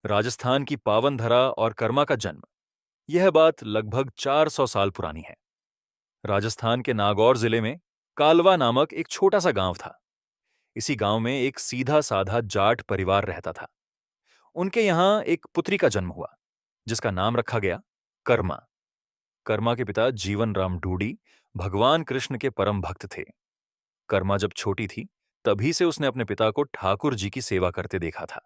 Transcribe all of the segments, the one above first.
राजस्थान की पावन धरा और कर्मा का जन्म। यह बात लगभग 400 साल पुरानी है। राजस्थान के नागौर जिले में कालवा नामक एक छोटा सा गांव था। इसी गांव में एक सीधा साधा जाट परिवार रहता था। उनके यहां एक पुत्री का जन्म हुआ, जिसका नाम रखा गया कर्मा। कर्मा के पिता जीवन राम डूडी भगवान कृष्ण के परम भक्त थे। कर्मा जब छोटी थी, तभी से उसने अपने पिता को ठाकुर जी की सेवा करते देखा था।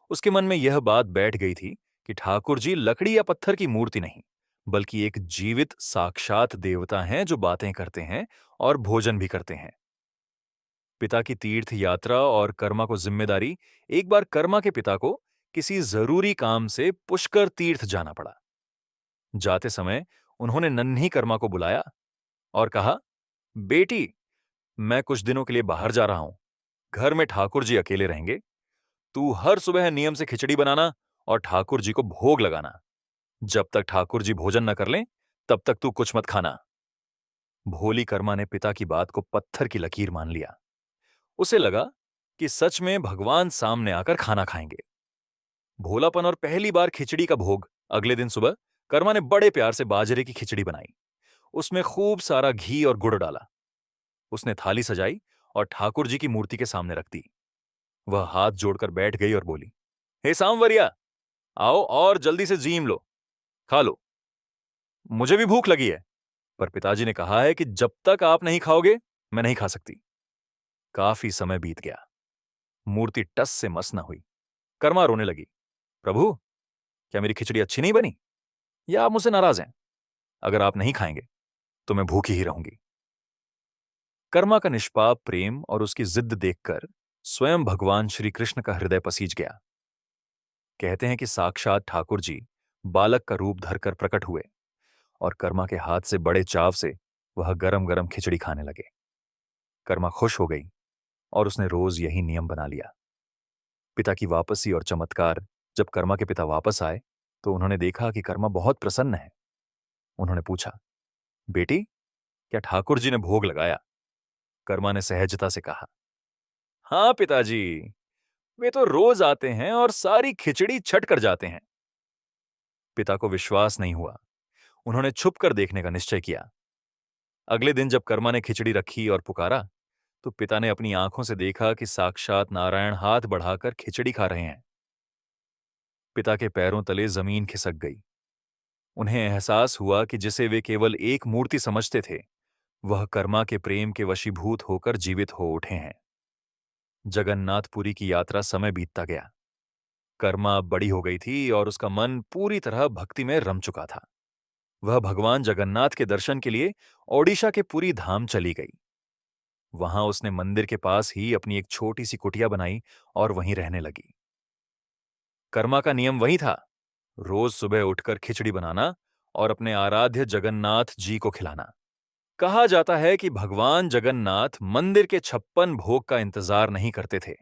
उसके मन में यह बात बैठ गई थी कि ठाकुर जी लकड़ी या पत्थर की मूर्ति नहीं, बल्कि एक जीवित साक्षात देवता हैं जो बातें करते हैं और भोजन भी करते हैं। पिता की तीर्थ यात्रा और कर्मा को जिम्मेदारी, एक बार कर्मा के पिता को किसी जरूरी काम से पुष्कर तीर्थ जाना पड़ा। जाते समय उन्होंने नन्ही कर्मा को बुलाया और कहा, बेटी, मैं कुछ दिनों के लिए बाहर जा रहा हूं। घर में ठाकुर जी अकेले रहेंगे। तू हर सुबह नियम से खिचड़ी बनाना और ठाकुर जी को भोग लगाना। जब तक ठाकुर जी भोजन न कर लें, तब तक तू कुछ मत खाना। भोली कर्मा ने पिता की बात को पत्थर की लकीर मान लिया। उसे लगा कि सच में भगवान सामने आकर खाना खाएंगे। भोलापन और पहली बार खिचड़ी का भोग। अगले दिन सुबह कर्मा ने बड़े प्यार से बाजरे की खिचड़ी बनाई। उसमें खूब सारा घी और गुड़ डाला। उसने थाली सजाई और ठाकुर जी की मूर्ति के सामने रख दी। वह हाथ जोड़कर बैठ गई और बोली, हे सांवरिया, आओ और जल्दी से जीम लो, खा लो। मुझे भी भूख लगी है, पर पिताजी ने कहा है कि जब तक आप नहीं खाओगे, मैं नहीं खा सकती। काफी समय बीत गया। मूर्ति टस से मस न हुई। कर्मा रोने लगी, प्रभु, क्या मेरी खिचड़ी अच्छी नहीं बनी, या आप मुझसे नाराज हैं? अगर आप नहीं खाएंगे तो मैं भूखी ही रहूंगी। कर्मा का निष्पाप प्रेम और उसकी जिद देखकर स्वयं भगवान श्री कृष्ण का हृदय पसीज गया। कहते हैं कि साक्षात ठाकुर जी बालक का रूप धरकर प्रकट हुए और कर्मा के हाथ से बड़े चाव से वह गरम गरम खिचड़ी खाने लगे। कर्मा खुश हो गई और उसने रोज यही नियम बना लिया। पिता की वापसी और चमत्कार। जब कर्मा के पिता वापस आए तो उन्होंने देखा कि कर्मा बहुत प्रसन्न है। उन्होंने पूछा, बेटी, क्या ठाकुर जी ने भोग लगाया? कर्मा ने सहजता से कहा, हाँ पिताजी, वे तो रोज आते हैं और सारी खिचड़ी छट कर जाते हैं। पिता को विश्वास नहीं हुआ। उन्होंने छुप कर देखने का निश्चय किया। अगले दिन जब कर्मा ने खिचड़ी रखी और पुकारा, तो पिता ने अपनी आंखों से देखा कि साक्षात नारायण हाथ बढ़ाकर खिचड़ी खा रहे हैं। पिता के पैरों तले जमीन खिसक गई। उन्हें एहसास हुआ कि जिसे वे केवल एक मूर्ति समझते थे, वह कर्मा के प्रेम के वशीभूत होकर जीवित हो उठे हैं। जगन्नाथपुरी की यात्रा समय बीतता गया। कर्मा अब बड़ी हो गई थी और उसका मन पूरी तरह भक्ति में रम चुका था। वह भगवान जगन्नाथ के दर्शन के लिए ओडिशा के पुरी धाम चली गई। वहां उसने मंदिर के पास ही अपनी एक छोटी सी कुटिया बनाई और वहीं रहने लगी। कर्मा का नियम वही था, रोज सुबह उठकर खिचड़ी बनाना और अपने आराध्य जगन्नाथ जी को खिलाना। कहा जाता है कि भगवान जगन्नाथ मंदिर के 56 भोग का इंतजार नहीं करते थे।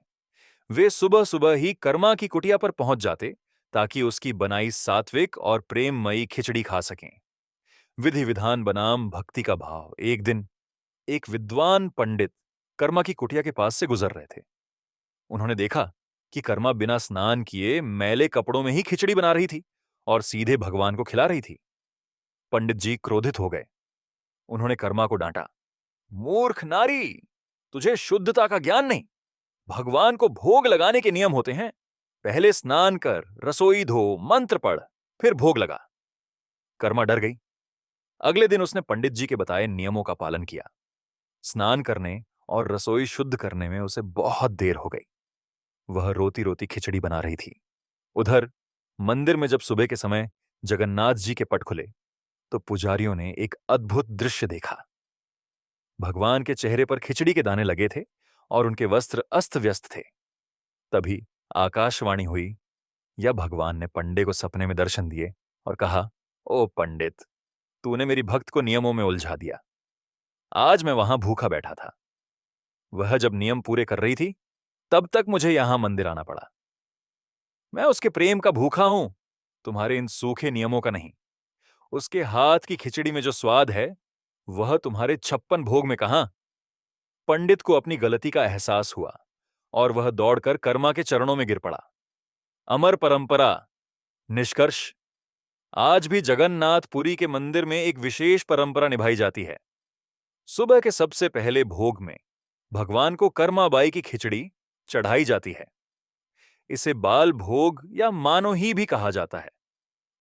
वे सुबह सुबह ही कर्मा की कुटिया पर पहुंच जाते, ताकि उसकी बनाई सात्विक और प्रेममयी खिचड़ी खा सकें। विधि विधान बनाम भक्ति का भाव। एक दिन एक विद्वान पंडित कर्मा की कुटिया के पास से गुजर रहे थे। उन्होंने देखा कि कर्मा बिना स्नान किए मैले कपड़ों में ही खिचड़ी बना रही थी और सीधे भगवान को खिला रही थी। पंडित जी क्रोधित हो गए। उन्होंने कर्मा को डांटा, मूर्ख नारी, तुझे शुद्धता का ज्ञान नहीं। भगवान को भोग लगाने के नियम होते हैं। पहले स्नान कर, रसोई धो, मंत्र पढ़, फिर भोग लगा। कर्मा डर गई। अगले दिन उसने पंडित जी के बताए नियमों का पालन किया। स्नान करने और रसोई शुद्ध करने में उसे बहुत देर हो गई। वह रोती रोती खिचड़ी बना रही थी। उधर मंदिर में जब सुबह के समय जगन्नाथ जी के पट खुले, तो पुजारियों ने एक अद्भुत दृश्य देखा। भगवान के चेहरे पर खिचड़ी के दाने लगे थे और उनके वस्त्र अस्त व्यस्त थे। तभी आकाशवाणी हुई, या भगवान ने पंडे को सपने में दर्शन दिए और कहा, ओ पंडित, तूने मेरी भक्त को नियमों में उलझा दिया। आज मैं वहां भूखा बैठा था। वह जब नियम पूरे कर रही थी, तब तक मुझे यहां मंदिर आना पड़ा। मैं उसके प्रेम का भूखा हूं, तुम्हारे इन सूखे नियमों का नहीं। उसके हाथ की खिचड़ी में जो स्वाद है, वह तुम्हारे 56 भोग में कहां। पंडित को अपनी गलती का एहसास हुआ और वह दौड़कर कर्मा के चरणों में गिर पड़ा। अमर परंपरा। निष्कर्ष, आज भी जगन्नाथपुरी के मंदिर में एक विशेष परंपरा निभाई जाती है। सुबह के सबसे पहले भोग में भगवान को कर्माबाई की खिचड़ी चढ़ाई जाती है। इसे बाल भोग या मानोही भी कहा जाता है।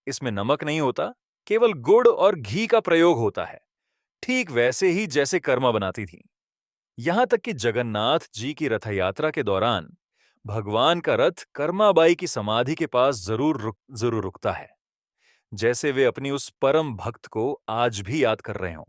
इसमें नमक नहीं होता, केवल गुड़ और घी का प्रयोग होता है, ठीक वैसे ही जैसे कर्मा बनाती थी। यहां तक कि जगन्नाथ जी की रथ यात्रा के दौरान भगवान का रथ कर्माबाई की समाधि के पास जरूर रुकता है, जैसे वे अपनी उस परम भक्त को आज भी याद कर रहे हों।